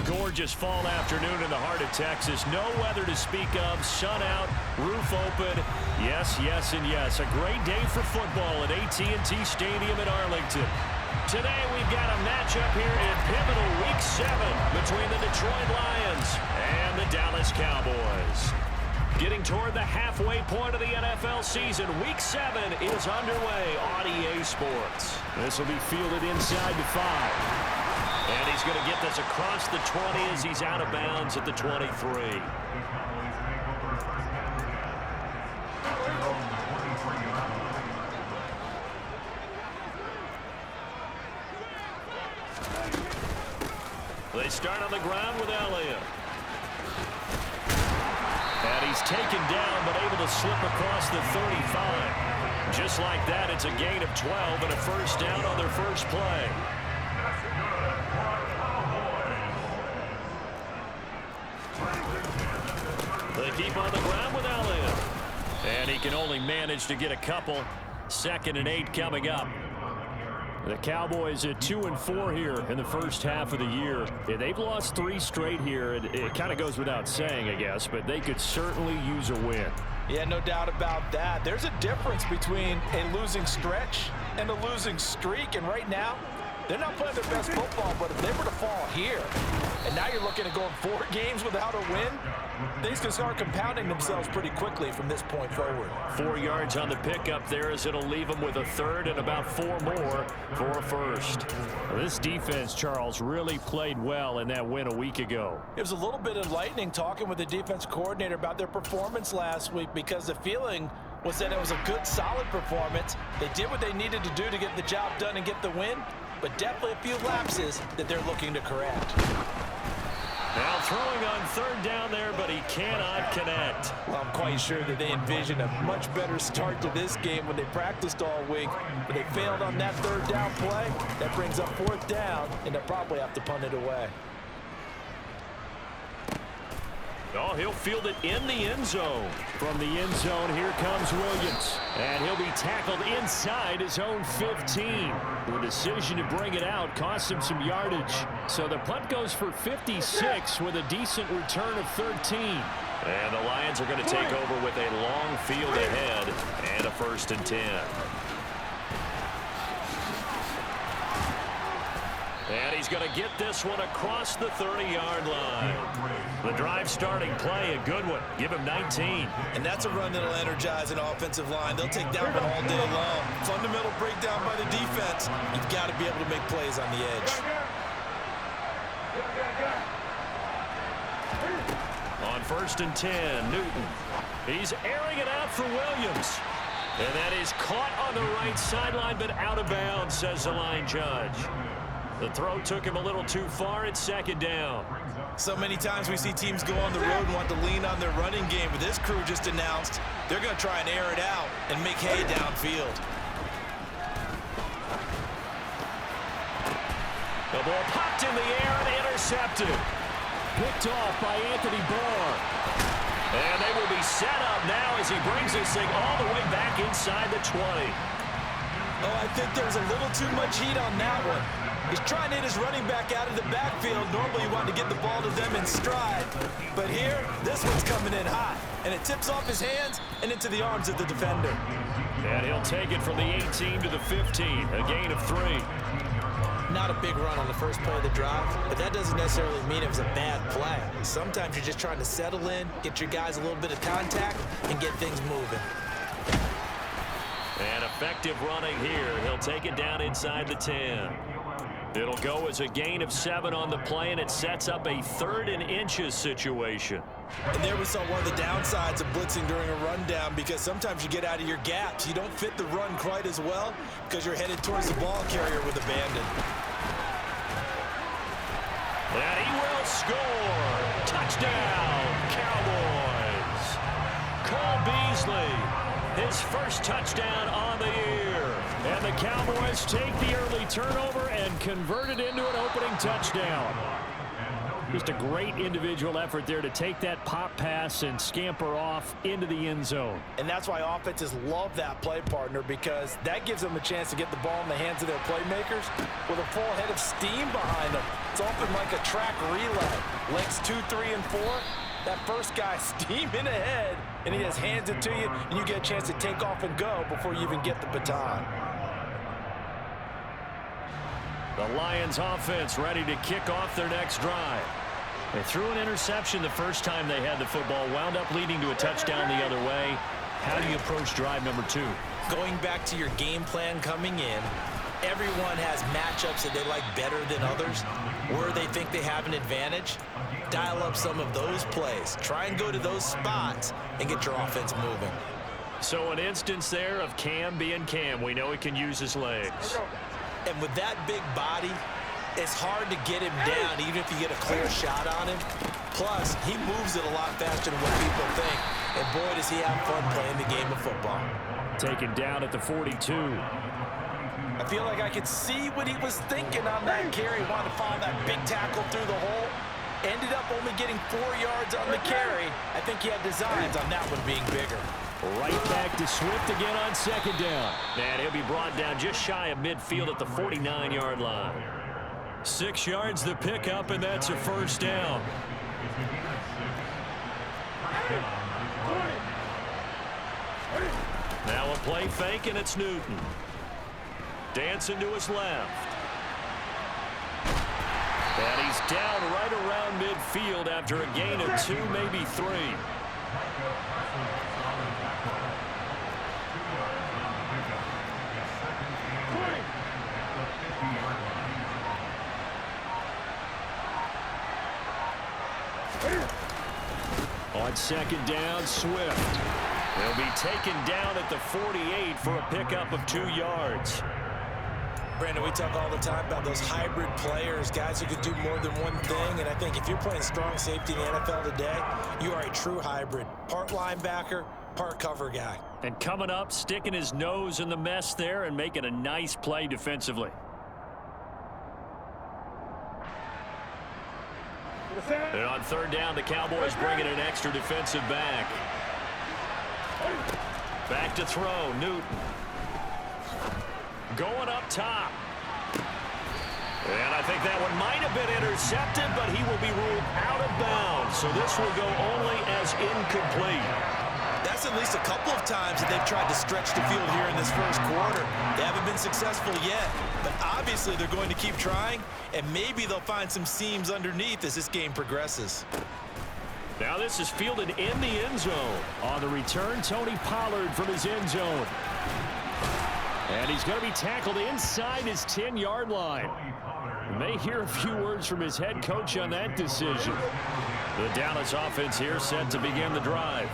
gorgeous fall afternoon in the heart of Texas. No weather to speak of. Sun out, roof open. Yes, yes, and yes. A great day for football at AT&T Stadium in Arlington. Today we've got a matchup here in pivotal Week 7 between the Detroit Lions and the Dallas Cowboys. Getting toward the halfway point of the NFL season, Week 7 is underway on EA Sports. This will be fielded inside the 5. And he's going to get this across the 20 as he's out of bounds at the 23. They start on the ground with Elliott. And he's taken down but able to slip across the 35. Just like that, it's a gain of 12 and a first down on their first play. They keep on the ground with Elliott. And he can only manage to get a couple. 2nd and 8 coming up. The Cowboys at 2-4 here in the first half of the year. Yeah, they've lost 3 straight here. It kind of goes without saying, I guess, but they could certainly use a win. Yeah, no doubt about that. There's a difference between a losing stretch and a losing streak, and right now, they're not playing their best football, but if they were to fall here, and now you're looking at going 4 games without a win, things can start compounding themselves pretty quickly from this point forward. 4 yards on the pickup there as it'll leave them with a 3rd and about 4 more for a first. Well, this defense, Charles, really played well in that win a week ago. It was a little bit enlightening talking with the defense coordinator about their performance last week because the feeling was that it was a good, solid performance. They did what they needed to do to get the job done and get the win, but definitely a few lapses that they're looking to correct. Now throwing on 3rd down there, but he cannot connect. Well, I'm quite sure that they envisioned a much better start to this game when they practiced all week, but they failed on that 3rd down play. That brings up 4th down, and they'll probably have to punt it away. Oh, he'll field it in the end zone. From the end zone, here comes Williams. And he'll be tackled inside his own 15. The decision to bring it out cost him some yardage. So the punt goes for 56 with a decent return of 13. And the Lions are going to take over with a long field ahead and a 1st and 10. And he's going to get this one across the 30-yard line. The drive starting play, a good one. Give him 19. And that's a run that'll energize an offensive line. They'll take down one all day long. Fundamental breakdown by the defense. You've got to be able to make plays on the edge. On 1st and 10, Newton. He's airing it out for Williams. And that is caught on the right sideline, but out of bounds, says the line judge. The throw took him a little too far. It's 2nd down. So many times we see teams go on the road and want to lean on their running game, but this crew just announced they're going to try and air it out and make hay downfield. The ball popped in the air and intercepted. Picked off by Anthony Barr. And they will be set up now as he brings this thing all the way back inside the 20. Oh, I think there's a little too much heat on that one. He's trying to hit his running back out of the backfield. Normally you want to get the ball to them in stride. But here, this one's coming in hot. And it tips off his hands and into the arms of the defender. And he'll take it from the 18 to the 15. A gain of 3. Not a big run on the first play of the drive, but that doesn't necessarily mean it was a bad play. Sometimes you're just trying to settle in, get your guys a little bit of contact, and get things moving. And effective running here. He'll take it down inside the 10. It'll go as a gain of 7 on the play, and it sets up a 3rd and inches situation. And there we saw one of the downsides of blitzing during a rundown, because sometimes you get out of your gaps. You don't fit the run quite as well because you're headed towards the ball carrier with abandon. And he will score. Touchdown, Cowboys. Cole Beasley, his first touchdown on the year. And the Cowboys take the early turnover and convert it into an opening touchdown. Just a great individual effort there to take that pop pass and scamper off into the end zone. And that's why offenses love that play, partner, because that gives them a chance to get the ball in the hands of their playmakers with a full head of steam behind them. It's often like a track relay. Legs 2, 3, and 4. That first guy steaming ahead, and he just hands it to you, and you get a chance to take off and go before you even get the baton. The Lions offense ready to kick off their next drive. They threw an interception the first time they had the football, wound up leading to a touchdown the other way. How do you approach drive number 2? Going back to your game plan coming in, everyone has matchups that they like better than others, where they think they have an advantage. Dial up some of those plays. Try and go to those spots and get your offense moving. So an instance there of Cam being Cam. We know he can use his legs. And with that big body, it's hard to get him down even if you get a clear shot on him. Plus, he moves it a lot faster than what people think. And boy, does he have fun playing the game of football. Taken down at the 42. I feel like I could see what he was thinking on that carry. Wanted to follow that big tackle through the hole. Ended up only getting 4 yards on the carry. I think he had designs on that one being bigger. Right back to Swift again on second down. And he'll be brought down just shy of midfield at the 49-yard line. 6 yards the pickup, and that's a first down. Now a play fake, and it's Newton. Dancing to his left. And he's down right around midfield after a gain of 2, maybe 3. On second down, Swift. They'll be taken down at the 48 for a pickup of 2 yards. Brandon, we talk all the time about those hybrid players, guys who could do more than one thing. And I think if you're playing strong safety in the NFL today, you are a true hybrid. Part linebacker, part cover guy. And coming up, sticking his nose in the mess there and making a nice play defensively. And on third down, the Cowboys bringing an extra defensive back. Back to throw, Newton. Going up top. And I think that one might have been intercepted, but he will be ruled out of bounds. So this will go only as incomplete. That's at least a couple of times that they've tried to stretch the field here in this first quarter. They haven't been successful yet, but obviously they're going to keep trying, and maybe they'll find some seams underneath as this game progresses. Now this is fielded in the end zone. On the return, Tony Pollard from his end zone. And he's going to be tackled inside his 10-yard line. You may hear a few words from his head coach on that decision. The Dallas offense here set to begin the drive.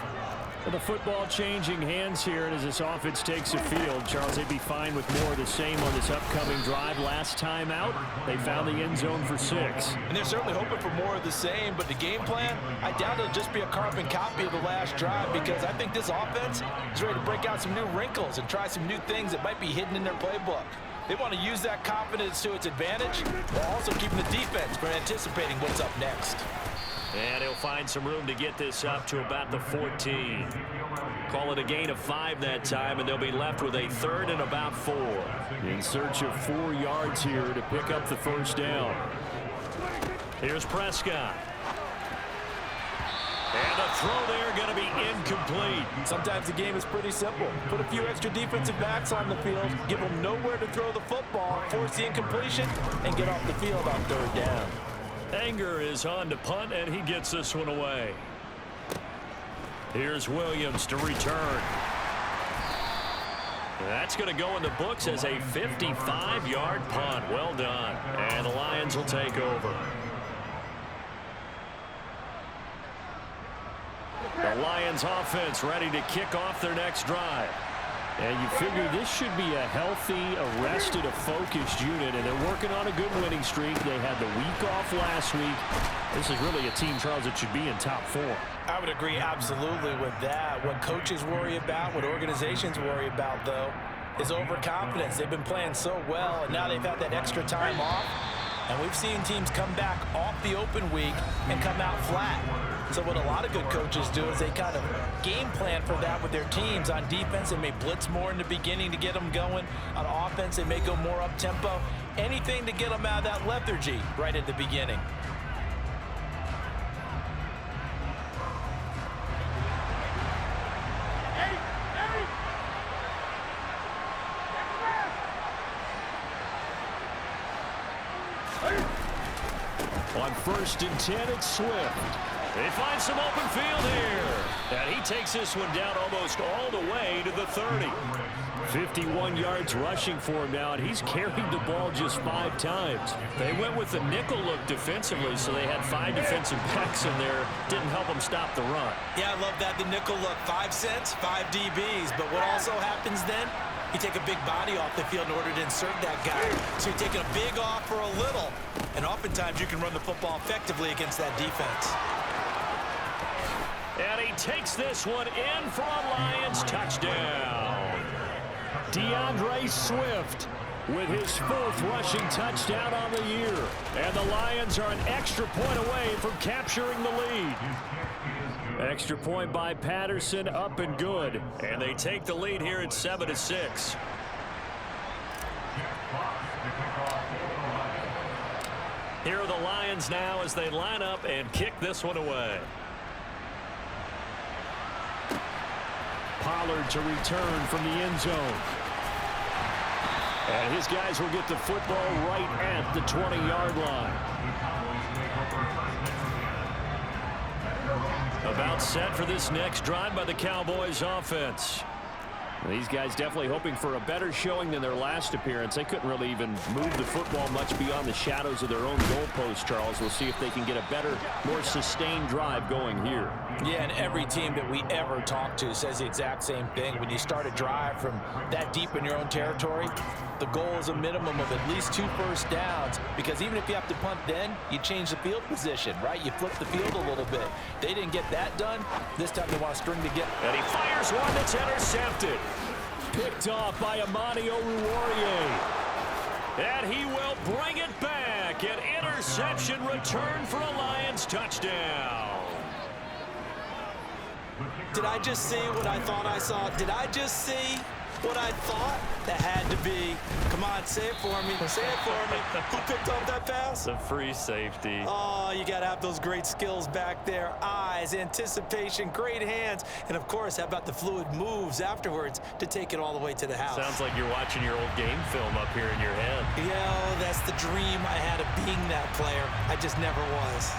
With the football changing hands here, and as this offense takes the field, Charles, they'd be fine with more of the same on this upcoming drive. Last time out, they found the end zone for 6. And they're certainly hoping for more of the same, but the game plan, I doubt it'll just be a carbon copy of the last drive, because I think this offense is ready to break out some new wrinkles and try some new things that might be hidden in their playbook. They want to use that confidence to its advantage, while also keeping the defense from anticipating what's up next. And he'll find some room to get this up to about the 14. Call it a gain of 5 that time, and they'll be left with a third and about 4. In search of 4 yards here to pick up the first down. Here's Prescott. And the throw there going to be incomplete. Sometimes the game is pretty simple. Put a few extra defensive backs on the field, give them nowhere to throw the football, force the incompletion, and get off the field on third down. Anger is on to punt, and he gets this one away. Here's Williams to return. That's going to go in the books as a 55-yard punt. Well done. And the Lions will take over. The Lions offense ready to kick off their next drive. And you figure this should be a healthy, arrested, a focused unit, and they're working on a good winning streak. They had the week off last week. This is really a team, Charles, that should be in top 4. I would agree absolutely with that. What coaches worry about, what organizations worry about, though, is overconfidence. They've been playing so well, and now they've had that extra time off. And we've seen teams come back off the open week and come out flat. So what a lot of good coaches do is they kind of game plan for that with their teams. On defense, they may blitz more in the beginning to get them going. On offense, they may go more up-tempo. Anything to get them out of that lethargy right at the beginning. On 1st and 10, it's Swift. They find some open field here. And he takes this one down almost all the way to the 30. 51 yards rushing for him now, and he's carried the ball just 5 times. They went with the nickel look defensively, so they had 5 defensive backs in there. Didn't help them stop the run. Yeah, I love that, the nickel look. 5 cents, 5 DBs. But what also happens then? You take a big body off the field in order to insert that guy. So you're taking a big off for a little. And oftentimes you can run the football effectively against that defense. And he takes this one in for a Lions touchdown. DeAndre Swift with his 4th rushing touchdown on the year. And the Lions are an extra point away from capturing the lead. Extra point by Patterson, up and good. And they take the lead here at 7-6. Here are the Lions now as they line up and kick this one away. Pollard to return from the end zone. And his guys will get the football right at the 20-yard line. About set for this next drive by the Cowboys offense. These guys definitely hoping for a better showing than their last appearance. They couldn't really even move the football much beyond the shadows of their own goalpost, Charles. We'll see if they can get a better, more sustained drive going here. Yeah, and every team that we ever talk to says the exact same thing. When you start a drive from that deep in your own territory, the goal is a minimum of at least 2 first downs, because even if you have to punt then, you change the field position, right? You flip the field a little bit. They didn't get that done. This time they want to string together. And he fires one that's intercepted. Picked off by Amani Oruwariye. And he will bring it back. An interception return for a Lions touchdown. Did I just see what I thought I saw? Did I just see what I thought? That had to be. Come on, say it for me. Say it for me. Who picked up that pass? The free safety. Oh, you got to have those great skills back there. Eyes, anticipation, great hands. And, of course, how about the fluid moves afterwards to take it all the way to the house? Sounds like you're watching your old game film up here in your head. Yeah, that's the dream I had of being that player. I just never was.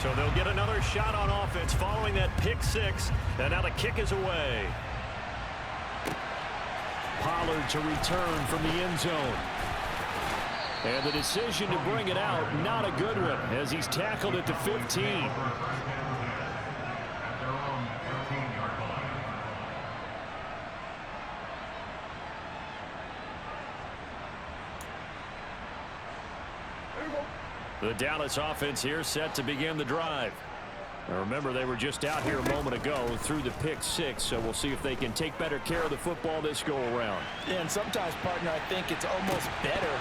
So they'll get another shot on offense following that pick 6. And now the kick is away. Pollard to return from the end zone. And the decision to bring it out, not a good one, as he's tackled at the 15. The Dallas offense here set to begin the drive. Now remember, they were just out here a moment ago through the pick 6, so we'll see if they can take better care of the football this go-around. Yeah, and sometimes, partner, I think it's almost better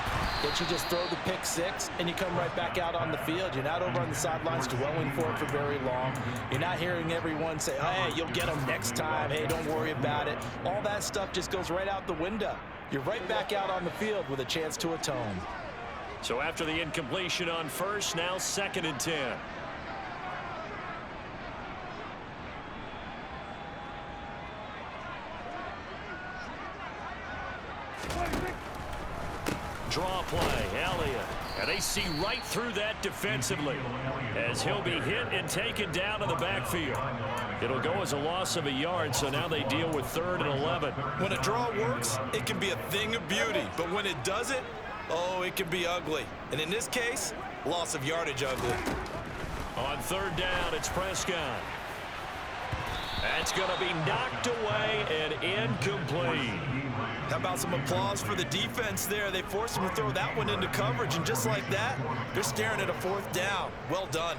that you just throw the pick 6 and you come right back out on the field. You're not over on the sidelines dwelling for it for very long. You're not hearing everyone say, hey, you'll get them next time. Hey, don't worry about it. All that stuff just goes right out the window. You're right back out on the field with a chance to atone. So after the incompletion on 1st, now 2nd and 10. Draw play, Elliott. And they see right through that defensively as he'll be hit and taken down to the backfield. It'll go as a loss of a yard, so now they deal with 3rd and 11. When a draw works, it can be a thing of beauty. But when it doesn't, oh, it can be ugly. And in this case, loss of yardage ugly. On 3rd down, it's Prescott. That's going to be knocked away and incomplete. How about some applause for the defense there? They forced him to throw that one into coverage, and just like that, they're staring at a 4th down. Well done.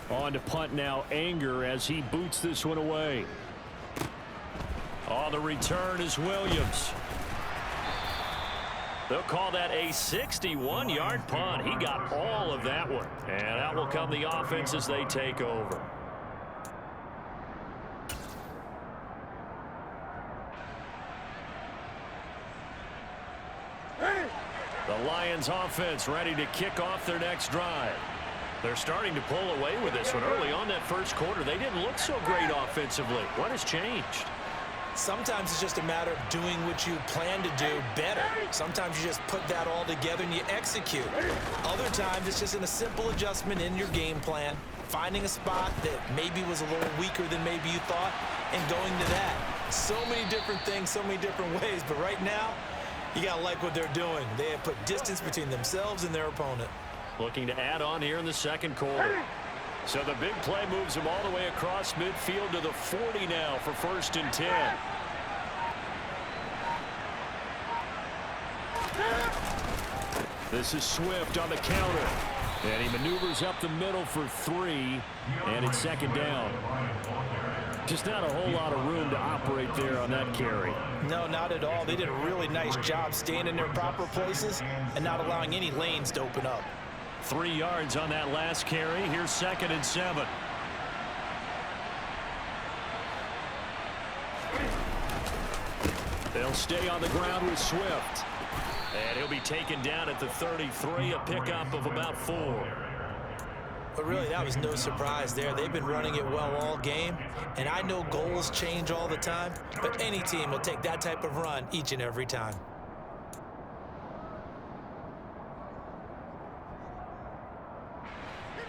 On to punt now, Anger, as he boots this one away. On the return is Williams. They'll call that a 61-yard punt. He got all of that one. And out will come the offense as they take over. The Lions offense ready to kick off their next drive. They're starting to pull away with this one. Early on that first quarter, they didn't look so great offensively. What has changed? Sometimes it's just a matter of doing what you plan to do better. Sometimes you just put that all together and you execute. Other times it's just a simple adjustment in your game plan, finding a spot that maybe was a little weaker than maybe you thought, and going to that. So many different things, so many different ways, but right now, you got to like what they're doing. They have put distance between themselves and their opponent. Looking to add on here in the second quarter. So the big play moves him all the way across midfield to the 40 now for 1st and 10. This is Swift on the counter. And he maneuvers up the middle for 3. And it's 2nd down. Just not a whole lot of room to operate there on that carry. No, not at all. They did a really nice job staying in their proper places and not allowing any lanes to open up. 3 yards on that last carry. Here's 2nd and 7. They'll stay on the ground with Swift. And he'll be taken down at the 33, a pickup of about 4. But really, that was no surprise there. They've been running it well all game. And I know goals change all the time, but any team will take that type of run each and every time.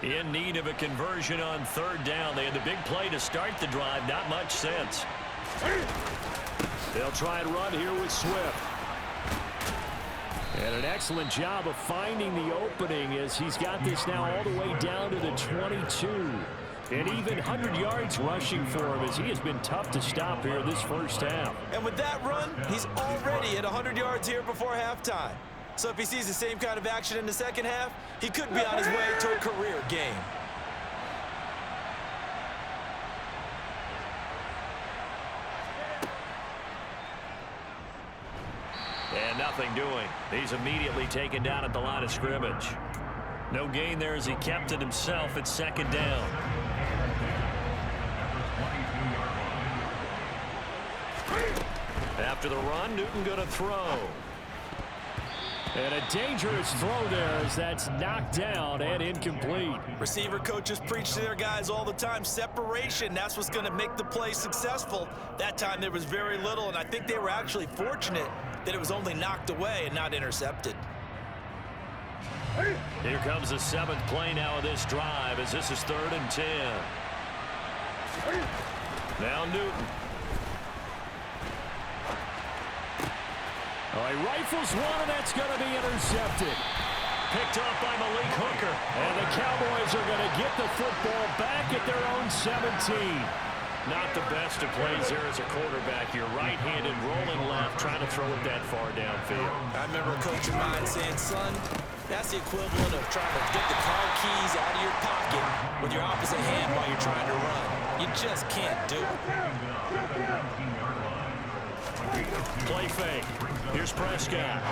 In need of a conversion on 3rd down. They had the big play to start the drive. Not much sense. They'll try and run here with Swift. And an excellent job of finding the opening as he's got this now all the way down to the 22. And even 100 yards rushing for him as he has been tough to stop here this first half. And with that run, he's already at 100 yards here before halftime. So if he sees the same kind of action in the second half, he could be on his way to a career game. And nothing doing. He's immediately taken down at the line of scrimmage. No gain there as he kept it himself at 2nd down. After the run, Newton going to throw. And a dangerous throw there as that's knocked down and incomplete. Receiver coaches preach to their guys all the time. Separation, that's what's going to make the play successful. That time there was very little, and I think they were actually fortunate that it was only knocked away and not intercepted. Here comes the 7th play now of this drive as this is 3rd and 10. Now Newton. Oh, he rifles one, and that's going to be intercepted. Picked off by Malik Hooker. And the Cowboys are going to get the football back at their own 17. Not the best of plays there as a quarterback. You're right-handed, rolling left, trying to throw it that far downfield. I remember a coach of mine saying, son, that's the equivalent of trying to get the car keys out of your pocket with your opposite hand while you're trying to run. You just can't do it. Play fake. Here's Prescott.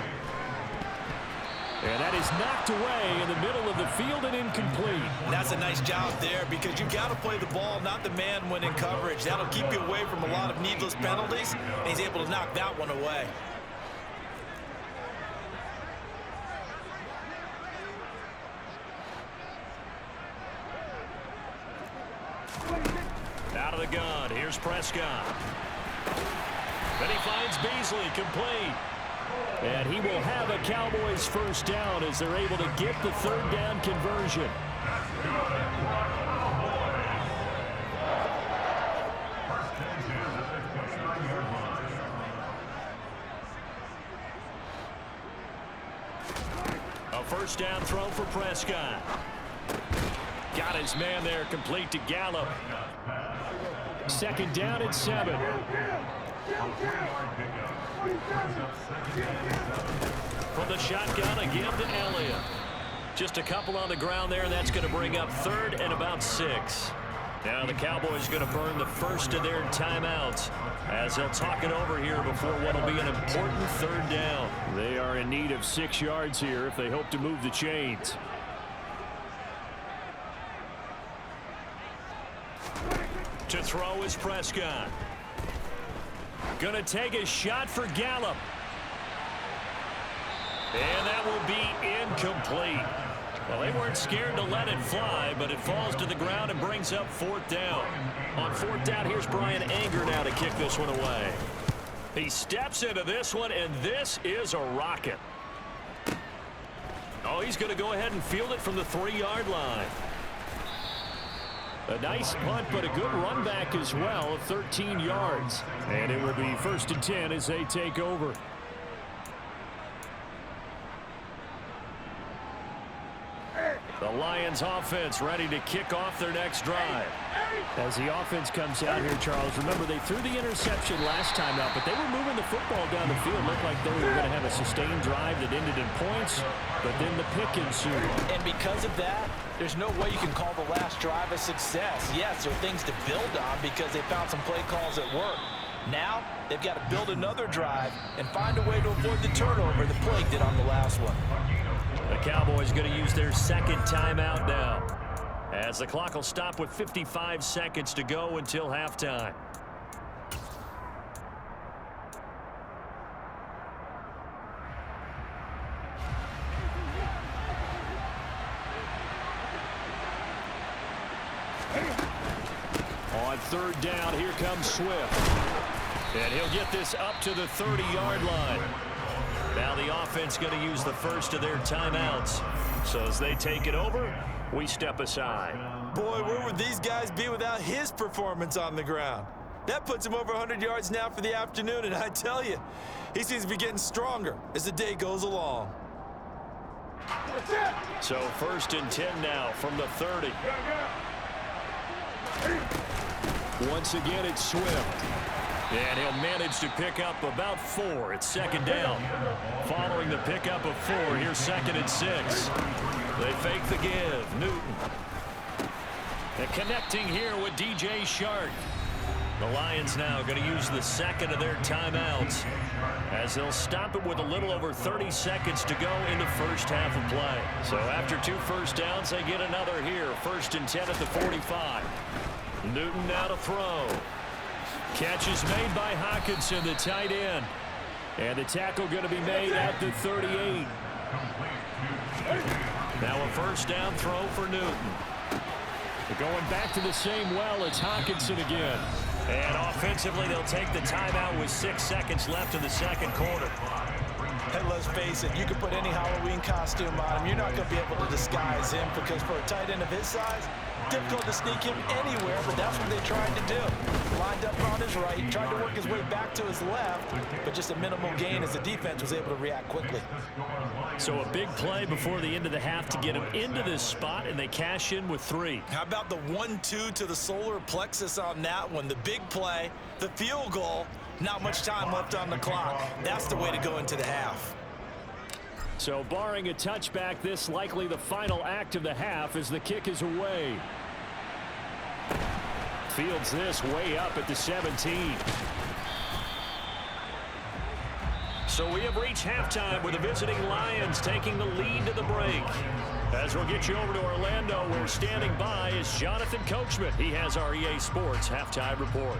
And that is knocked away in the middle of the field and incomplete. And that's a nice job there because you've got to play the ball, not the man when in coverage. That'll keep you away from a lot of needless penalties, and he's able to knock that one away. Out of the gun. Here's Prescott. Then he finds Beasley, complete. And he will have a Cowboys first down as they're able to get the 3rd down conversion. A first down throw for Prescott. Got his man there, complete to Gallup. 2nd down at 7. From the shotgun again to Elliott. Just a couple on the ground there, and that's going to bring up 3rd and about 6. Now the Cowboys going to burn the first of their timeouts as they'll talk it over here before what will be an important 3rd down. They are in need of 6 yards here if they hope to move the chains. To throw is Prescott. Going to take a shot for Gallup. And that will be incomplete. Well, they weren't scared to let it fly, but it falls to the ground and brings up 4th down. On 4th down, here's Brian Anger now to kick this one away. He steps into this one, and this is a rocket. Oh, he's going to go ahead and field it from the 3-yard line. A nice punt, but a good run back as well of 13 yards. And it will be 1st and 10 as they take over. The Lions offense ready to kick off their next drive. As the offense comes out here, Charles, remember they threw the interception last time out, but they were moving the football down the field. Looked like they were going to have a sustained drive that ended in points, but then the pick ensued. And because of that, there's no way you can call the last drive a success. Yes, there are things to build on because they found some play calls that work. Now, they've got to build another drive and find a way to avoid the turnover the Plague did on the last one. The Cowboys going to use their 2nd timeout now, as the clock will stop with 55 seconds to go until halftime. On 3rd down, here comes Swift. And he'll get this up to the 30-yard line. Now the offense going to use the first of their timeouts. So as they take it over, we step aside. Boy, where would these guys be without his performance on the ground? That puts him over 100 yards now for the afternoon, and I tell you, he seems to be getting stronger as the day goes along. So 1st and 10 now from the 30. Once again, it's Swift. And he'll manage to pick up about 4. It's 2nd down. Following the pickup of 4, here's 2nd and 6. They fake the give. Newton. And connecting here with DJ Shark. The Lions now going to use the 2nd of their timeouts as they'll stop it with a little over 30 seconds to go in the first half of play. So after 2 first downs, they get another here. 1st and 10 at the 45. Newton now to throw. Catch is made by Hockenson, the tight end. And the tackle going to be made at the 38. Now a 1st down throw for Newton. They're going back to the same well. It's Hockenson again. And offensively, they'll take the timeout with 6 seconds left in the 2nd quarter. And let's face it, you can put any Halloween costume on him. You're not going to be able to disguise him because for a tight end of his size, difficult to sneak him anywhere, but that's what they tried to do. Lined up on his right, tried to work his way back to his left, but just a minimal gain as the defense was able to react quickly. So a big play before the end of the half to get him into this spot, and they cash in with 3. How about the 1-2 to the solar plexus on that one? The big play, the field goal, not much time left on the clock. That's the way to go into the half. So barring a touchback, this likely the final act of the half as the kick is away. Fields this way up at the 17. So we have reached halftime with the visiting Lions taking the lead to the break. As we'll get you over to Orlando, where standing by is Jonathan Coachman. He has our EA Sports halftime report.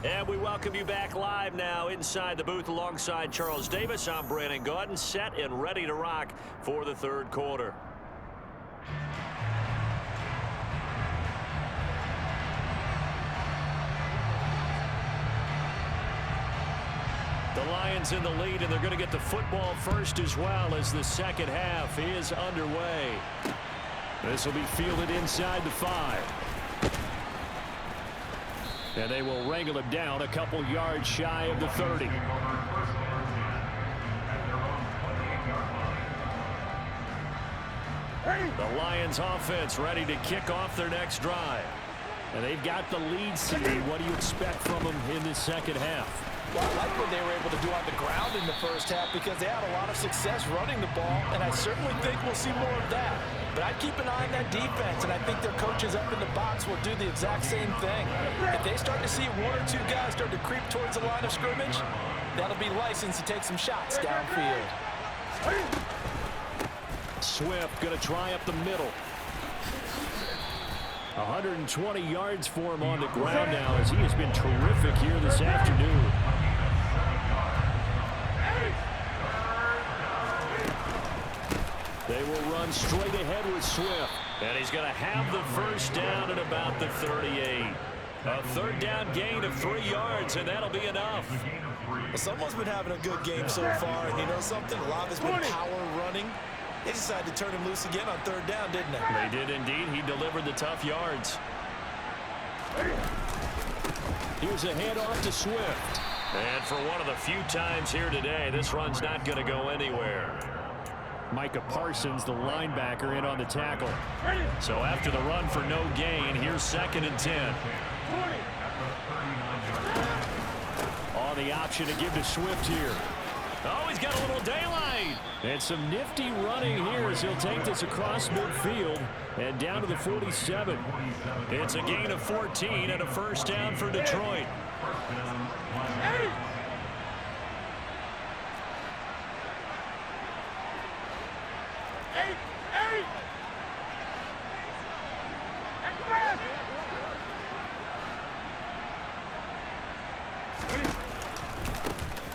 And we welcome you back live now inside the booth alongside Charles Davis. I'm Brandon Gaudin, set and ready to rock for the 3rd quarter. The Lions in the lead, and they're going to get the football first as well as the 2nd half is underway. This will be fielded inside the 5. And they will wrangle him down a couple yards shy of the 30. The Lions offense ready to kick off their next drive. And they've got the lead seed. What do you expect from them in this second half? Well, I like what they were able to do on the ground in the first half because they had a lot of success running the ball, and I certainly think we'll see more of that. But I'd keep an eye on that defense, and I think their coaches up in the box will do the exact same thing. If they start to see one or two guys start to creep towards the line of scrimmage, that'll be license to take some shots downfield. Swift going to try up the middle. 120 yards for him on the ground now as he has been terrific here this afternoon. They will run straight ahead with Swift. And he's going to have the first down at about the 38. A third down gain of 3 yards, and that'll be enough. Well, someone's been having a good game so far, and you know something? A lot of it's been power running. They decided to turn him loose again on third down, didn't they? They did indeed. He delivered the tough yards. Here's a handoff to Swift. And for one of the few times here today, this run's not going to go anywhere. Micah Parsons, the linebacker, in on the tackle. So after the run for no gain, here's 2nd and 10. On the option to give to Swift here. Oh, he's got a little daylight. And some nifty running here as he'll take this across midfield and down to the 47. It's a gain of 14 and a first down for Detroit.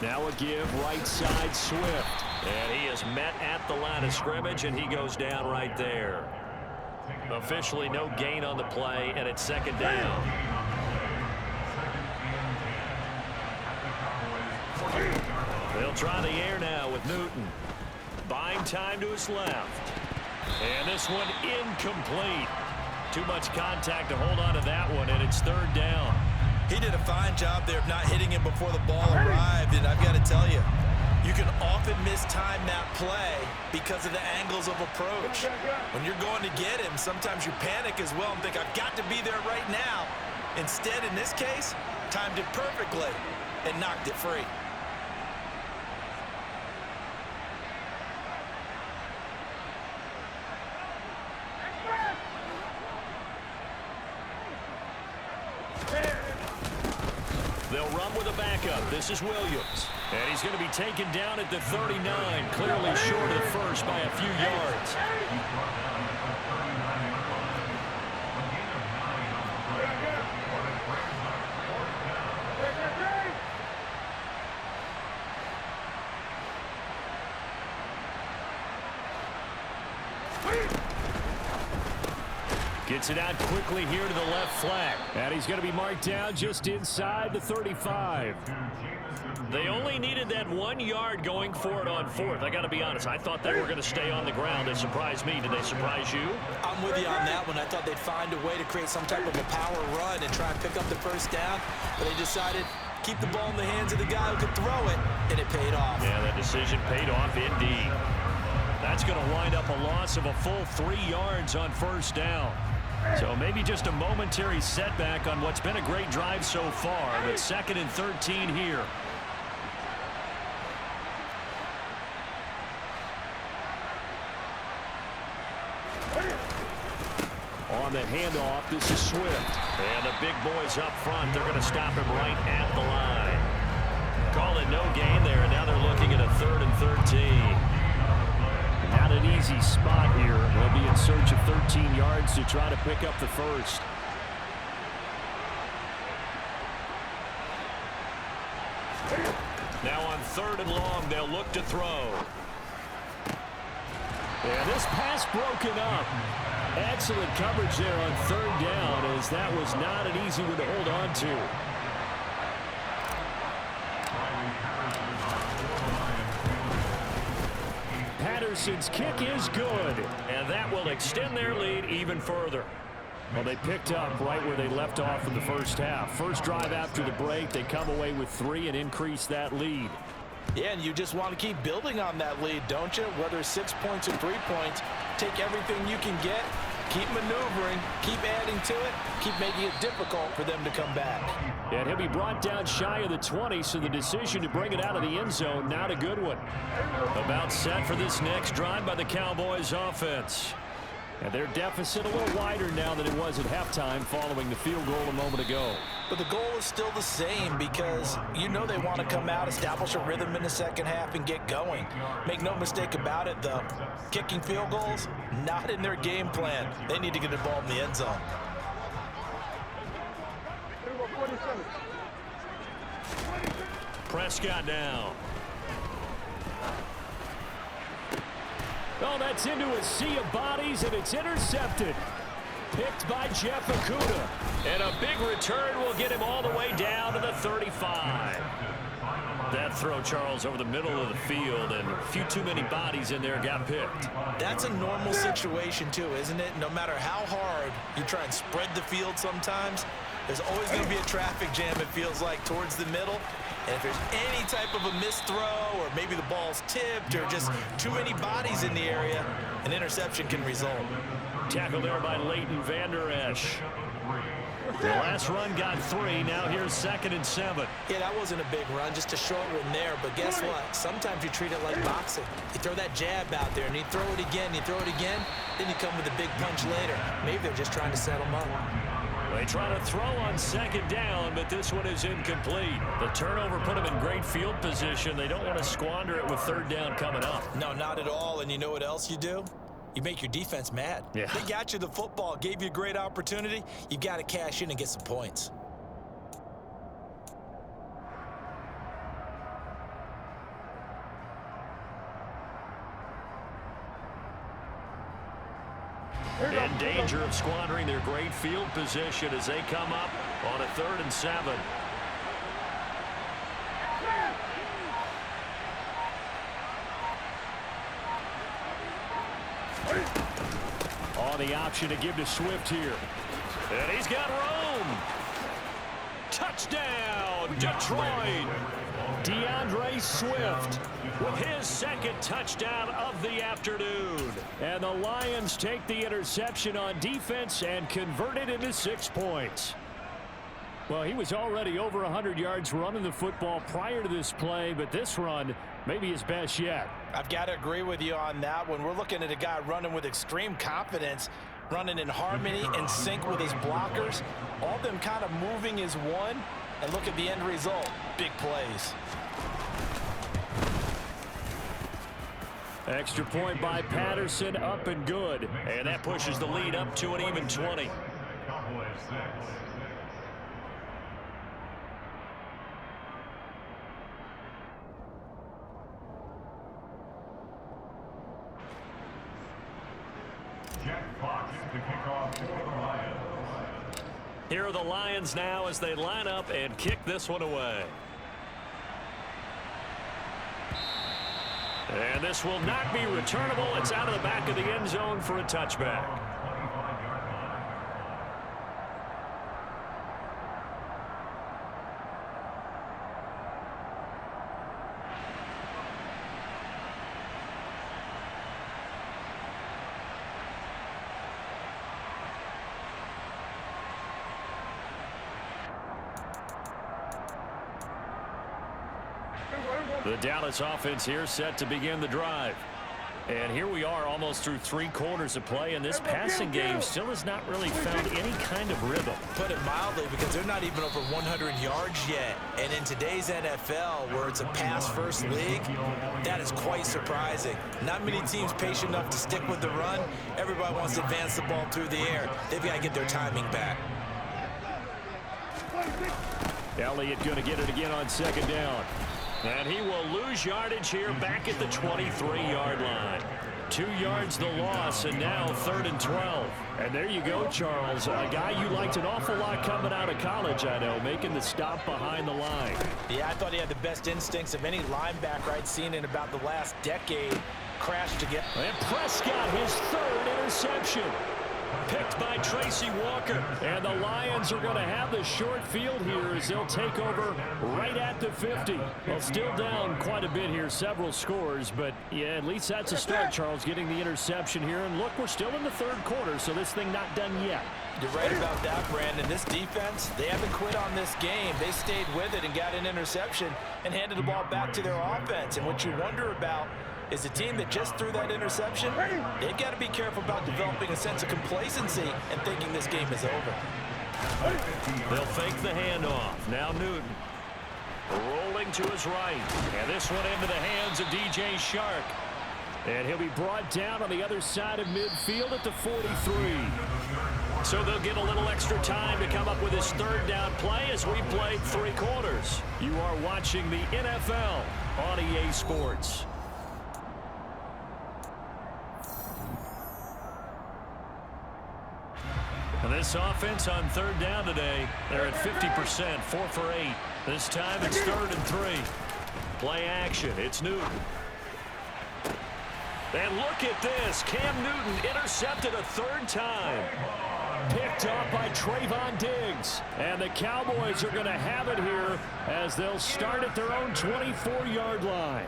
Now a give right side Swift. And he is met at the line of scrimmage, and he goes down right there. Officially no gain on the play, and it's 2nd down. They'll try the air now with Newton. Buying time to his left. And this one incomplete. Too much contact to hold on to that one, and it's 3rd down. He did a fine job there of not hitting him before the ball arrived, and I've got to tell you, you can often mistime that play because of the angles of approach. When you're going to get him, sometimes you panic as well and think, I've got to be there right now. Instead, in this case, timed it perfectly and knocked it free. They'll run with a backup. This is Williams. And he's going to be taken down at the 39, clearly short of the first by a few yards. Gets it out quickly here to the left flat. And he's going to be marked down just inside the 35. They only needed that 1 yard going for it on 4th. I got to be honest, I thought they were going to stay on the ground. They surprised me. Did they surprise you? I'm with you on that one. I thought they'd find a way to create some type of a power run and try and pick up the first down. But they decided keep the ball in the hands of the guy who could throw it, and it paid off. Yeah, that decision paid off indeed. That's going to wind up a loss of a full 3 yards on first down. So maybe just a momentary setback on what's been a great drive so far, but 2nd and 13 here. On the handoff, this is Swift. And the big boys up front, they're going to stop him right at the line. Call it no gain there, and now they're looking at a 3rd and 13. Not an easy spot here. They'll be in search of 13 yards to try to pick up the first. Now on 3rd and long, they'll look to throw. And this pass broken up. Excellent coverage there on 3rd down, as that was not an easy one to hold on to. Patterson's kick is good, and that will extend their lead even further. Well, they picked up right where they left off in the first half. First drive after the break, they come away with 3 and increase that lead. Yeah, and you just want to keep building on that lead, don't you? Whether it's 6 points or 3 points, take everything you can get, keep maneuvering, keep adding to it, keep making it difficult for them to come back. And he'll be brought down shy of the 20, so the decision to bring it out of the end zone, not a good one. About set for this next drive by the Cowboys offense. And their deficit a little wider now than it was at halftime following the field goal a moment ago. But the goal is still the same because you know they want to come out, establish a rhythm in the second half, and get going. Make no mistake about it, though. Kicking field goals, not in their game plan. They need to get the ball in the end zone. Prescott now. Oh, that's into a sea of bodies, and it's intercepted. Picked by Jeff Okudah. And a big return will get him all the way down to the 35. That throw, Charles, over the middle of the field, and a few too many bodies in there got picked. That's a normal situation, too, isn't it? No matter how hard you try and spread the field sometimes, there's always going to be a traffic jam, it feels like, towards the middle. And if there's any type of a missed throw or maybe the ball's tipped or just too many bodies in the area, an interception can result. Tackled there by Leighton Vander Esch. The last run got 3. Now here's 2nd and 7. Yeah, that wasn't a big run, just a short one there. But guess what? Sometimes you treat it like boxing. You throw that jab out there, and you throw it again, then you come with a big punch later. Maybe they're just trying to set them up. They try to throw on 2nd down, but this one is incomplete. The turnover put them in great field position. They don't want to squander it with 3rd down coming up. No, not at all. And you know what else you do? You make your defense mad. Yeah. They got you the football, gave you a great opportunity. You got to cash in and get some points. In danger of squandering their great field position as they come up on a 3rd and 7. On the option to give to Swift here. And he's got room. Touchdown, Detroit. DeAndre Swift with his 2nd touchdown of the afternoon. And the Lions take the interception on defense and convert it into 6 points. Well, he was already over 100 yards running the football prior to this play, but this run may be his best yet. I've got to agree with you on that one. We're looking at a guy running with extreme confidence, running in harmony and sync with his blockers. All of them kind of moving as one. And look at the end result. Big plays. Extra point by Patterson, up and good. And that pushes the lead up to an even 20. Here are the Lions now as they line up and kick this one away. And this will not be returnable. It's out of the back of the end zone for a touchback. The Dallas offense here set to begin the drive. And here we are almost through 3 quarters of play, and this passing game still has not really found any kind of rhythm. Put it mildly, because they're not even over 100 yards yet. And in today's NFL, where it's a pass-first league, that is quite surprising. Not many teams patient enough to stick with the run. Everybody wants to advance the ball through the air. They've got to get their timing back. Elliott going to get it again on 2nd down. And he will lose yardage here back at the 23-yard line. 2 yards the loss, and now 3rd and 12. And there you go, Charles. A guy you liked an awful lot coming out of college, I know, making the stop behind the line. Yeah, I thought he had the best instincts of any linebacker I'd seen in about the last decade. crash together. And Prescott, his third interception. Picked by Tracy Walker. And the Lions are going to have the short field here as they'll take over right at the 50. Well, still down quite a bit here, several scores. But, yeah, at least that's a start, Charles, getting the interception here. And, look, we're still in the third quarter, so this thing not done yet. You're right about that, Brandon. This defense, they haven't quit on this game. They stayed with it and got an interception and handed the ball back to their offense. And what you wonder about is the team that just threw that interception, they've got to be careful about developing a sense of complacency and thinking this game is over. They'll fake the handoff. Now Newton rolling to his right. And this one into the hands of DJ Shark. And he'll be brought down on the other side of midfield at the 43. So they'll get a little extra time to come up with his third down play as we played 3 quarters. You are watching the NFL on EA Sports. And this offense on third down today, they're at 50%, 4 for 8. This time it's 3rd and 3. Play action, it's Newton. And look at this, Cam Newton intercepted a 3rd time. Picked up by Trayvon Diggs. And the Cowboys are going to have it here as they'll start at their own 24-yard line.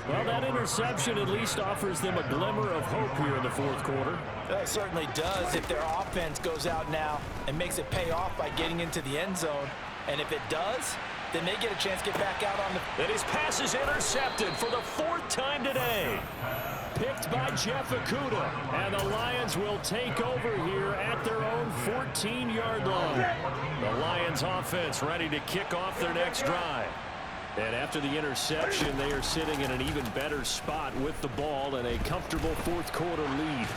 Well, that interception at least offers them a glimmer of hope here in the 4th quarter. It certainly does if their offense goes out now and makes it pay off by getting into the end zone. And if it does, then they get a chance to get back out on the... And his pass is intercepted for the 4th time today. Picked by Jeff Okudah. And the Lions will take over here at their own 14-yard line. The Lions offense ready to kick off their next drive. And after the interception, they are sitting in an even better spot with the ball and a comfortable 4th quarter lead.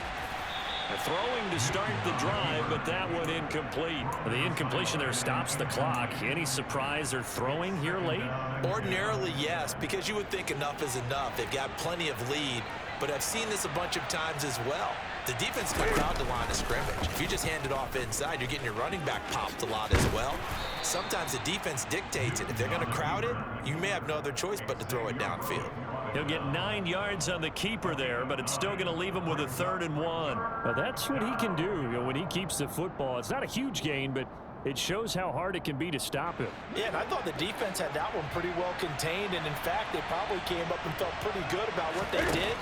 Throwing to start the drive, but that one incomplete. The incompletion there stops the clock. Any surprise they're throwing here late? Ordinarily, yes, because you would think enough is enough. They've got plenty of lead, but I've seen this a bunch of times as well. The defense comes out the line of scrimmage. If you just hand it off inside, you're getting your running back popped a lot as well. Sometimes the defense dictates it. If they're going to crowd it, you may have no other choice but to throw it downfield. He'll get 9 yards on the keeper there, but it's still going to leave him with a 3rd and 1. Well, that's what he can do, when he keeps the football. It's not a huge gain, but it shows how hard it can be to stop him. Yeah, and I thought the defense had that one pretty well contained, and in fact, they probably came up and felt pretty good about what they did.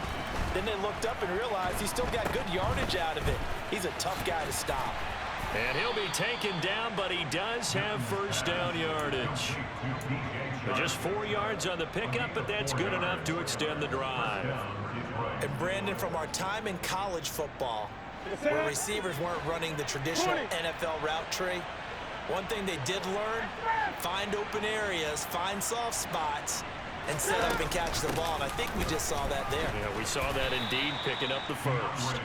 Then they looked up and realized he still got good yardage out of it. He's a tough guy to stop. And he'll be taken down, but he does have 1st down yardage. Just 4 yards on the pickup, but that's good enough to extend the drive. And Brandon, from our time in college football, where receivers weren't running the traditional NFL route tree, one thing they did learn, find open areas, find soft spots, and set up and catch the ball. And I think we just saw that there. Yeah, we saw that indeed, picking up the 1st.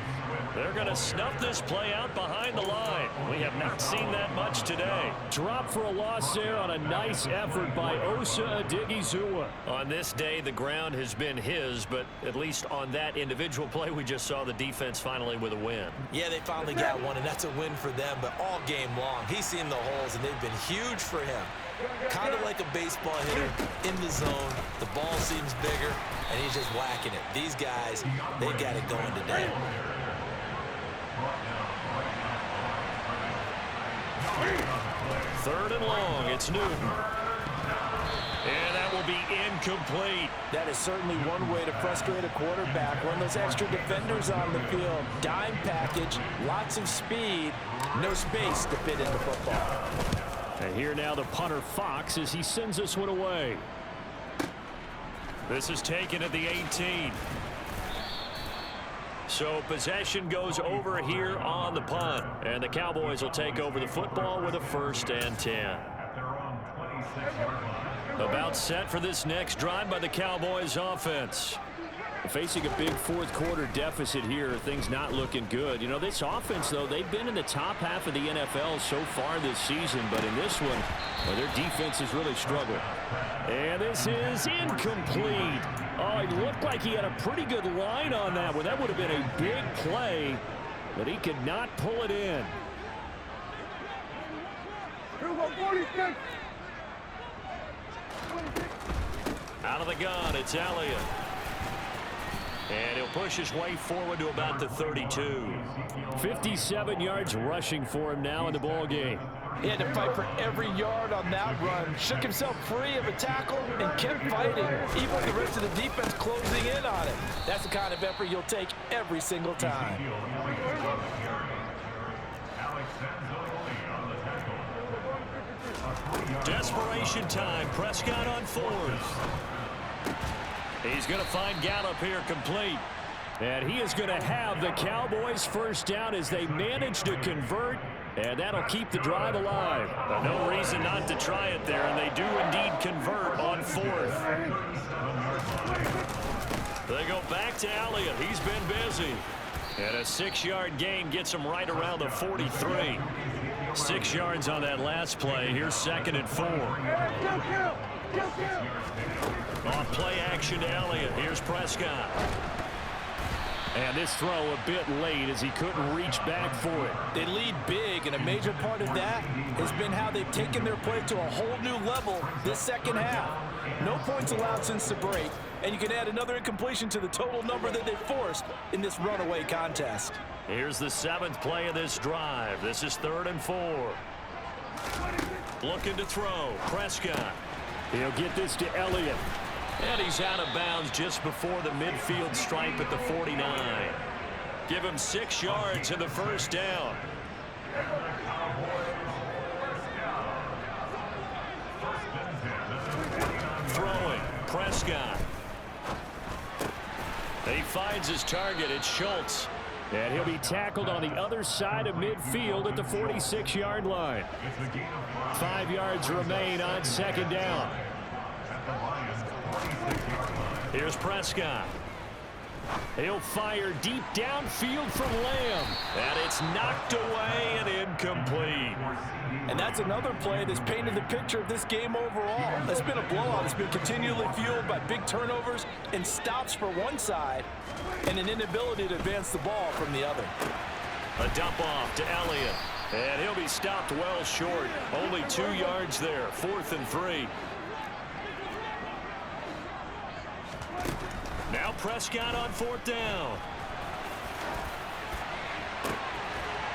They're going to snuff this play out behind the line. We have not seen that much today. Drop for a loss there on a nice effort by Osa Odighizuwa. On this day, the ground has been his, but at least on that individual play, we just saw the defense finally with a win. Yeah, they finally got one, and that's a win for them, but all game long, he's seen the holes, and they've been huge for him. Kind of like a baseball hitter in the zone. The ball seems bigger, and he's just whacking it. These guys, they got it going today. 3rd and long, it's Newton. And that will be incomplete. That is certainly one way to frustrate a quarterback. Run those extra defenders on the field. Dime package, lots of speed, no space to fit into football. And here now the punter Fox as he sends this one away. This is taken at the 18. So possession goes over here on the punt. And the Cowboys will take over the football with a 1st and 10. About set for this next drive by the Cowboys offense. Facing a big 4th quarter deficit here, things not looking good. This offense, though, they've been in the top half of the NFL so far this season, but in this one, well, their defense has really struggled. And this is incomplete. Oh, it looked like he had a pretty good line on that one. That would have been a big play, but he could not pull it in. Out of the gun, it's Elliott. And he'll push his way forward to about the 32. 57 yards rushing for him now in the ball game. He had to fight for every yard on that run. Shook himself free of a tackle and kept fighting, even with the rest of the defense closing in on him. That's the kind of effort you'll take every single time. Desperation time. Prescott on fourth. He's going to find Gallup here complete. And he is going to have the Cowboys first down as they manage to convert. And that'll keep the drive alive. No reason not to try it there, and they do indeed convert on fourth. They go back to Elliott. He's been busy. And a 6-yard gain gets him right around the 43. 6 yards on that last play. Here's 2nd and 4. On play action to Elliott. Here's Prescott. And this throw a bit late as he couldn't reach back for it. They lead big, and a major part of that has been how they've taken their play to a whole new level this second half. No points allowed since the break, and you can add another incompletion to the total number that they forced in this runaway contest. Here's the 7th play of this drive. This is 3rd and 4. Looking to throw. Prescott. He'll get this to Elliott. And he's out of bounds just before the midfield stripe at the 49. Give him 6 yards in the first down. Throwing. Prescott. He finds his target. It's Schultz. And he'll be tackled on the other side of midfield at the 46-yard line. 5 yards remain on 2nd down. Here's Prescott. He'll fire deep downfield from Lamb. And it's knocked away and incomplete. And that's another play that's painted the picture of this game overall. It's been a blowout. It's been continually fueled by big turnovers and stops for one side and an inability to advance the ball from the other. A dump off to Elliott. And he'll be stopped well short. Only 2 yards there. 4th and 3. Now Prescott on 4th down.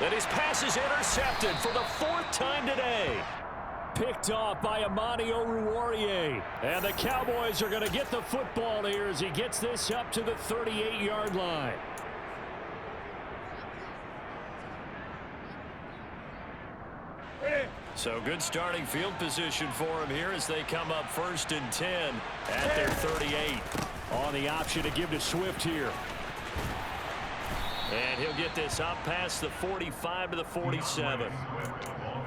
And his pass is intercepted for the 4th time today. Picked off by Amani Oruwariye. And the Cowboys are going to get the football here as he gets this up to the 38-yard line. So good starting field position for him here as they come up 1st and 10 at their 38. On the option to give to Swift here. And he'll get this up past the 45 to the 47.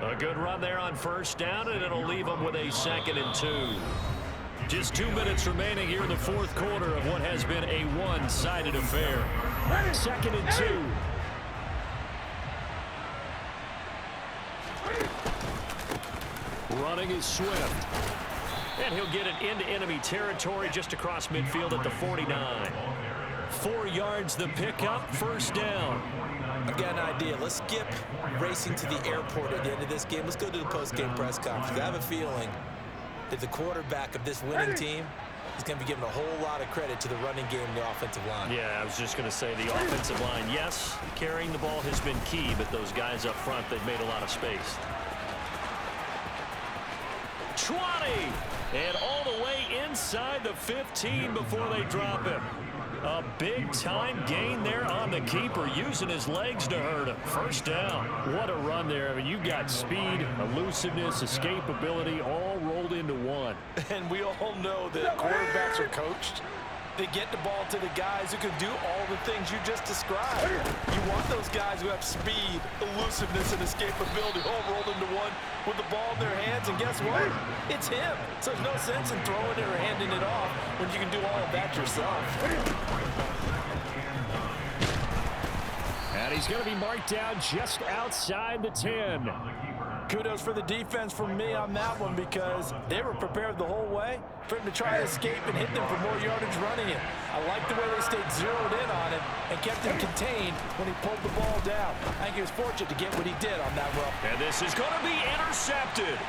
A good run there on 1st down, and it'll leave him with a 2nd and 2. Just 2 minutes remaining here in the 4th quarter of what has been a one-sided affair. 2nd and 2. Running is Swift. And he'll get it into enemy territory just across midfield at the 49. 4 yards the pickup, 1st down. I've got an idea. Let's skip racing to the airport at the end of this game. Let's go to the post-game press conference. I have a feeling that the quarterback of this winning team is going to be giving a whole lot of credit to the running game and the offensive line. Yeah, I was just going to say the offensive line, yes, carrying the ball has been key, but those guys up front, they've made a lot of space. 20! And all the way inside the 15 before they drop him. A big-time gain there on the keeper, using his legs to hurt him. 1st down. What a run there. I mean, you got speed, elusiveness, escapability, all rolled into one. And we all know that quarterbacks are coached. They get the ball to the guys who can do all the things you just described. You want those guys who have speed, elusiveness, and escapability all rolled into one with the ball in their hands, and guess what? It's him. So there's no sense in throwing it or handing it off when you can do all of that yourself. And he's going to be marked down just outside the 10. Kudos for the defense from me on that one because they were prepared the whole way for him to try to escape and hit them for more yardage running it. I like the way they stayed zeroed in on him and kept him contained when he pulled the ball down. I think he was fortunate to get what he did on that run. And this is going to be intercepted.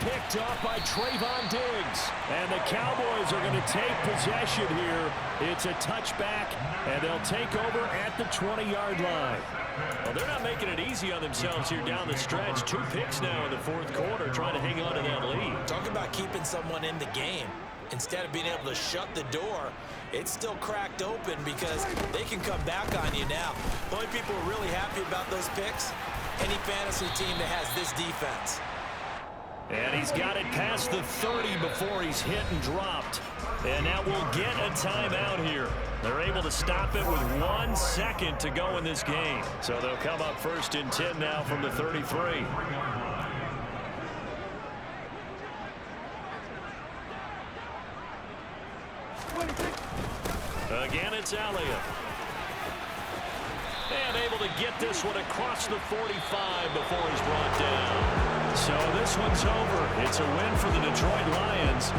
Picked up by Trayvon Diggs. And the Cowboys are going to take possession here. It's a touchback, and they'll take over at the 20-yard line. Well, they're not making it easy on themselves here down the stretch. 2 picks now in the fourth quarter, trying to hang on to that lead. Talk about keeping someone in the game. Instead of being able to shut the door, it's still cracked open because they can come back on you now. The only people who are really happy about those picks, any fantasy team that has this defense. And he's got it past the 30 before he's hit and dropped. And now we'll get a timeout here. They're able to stop it with 1 second to go in this game. So they'll come up first and 10 now from the 33. Again, it's Elliott. And able to get this one across the 45 before he's brought down. So this one's over. It's a win for the Detroit Lions.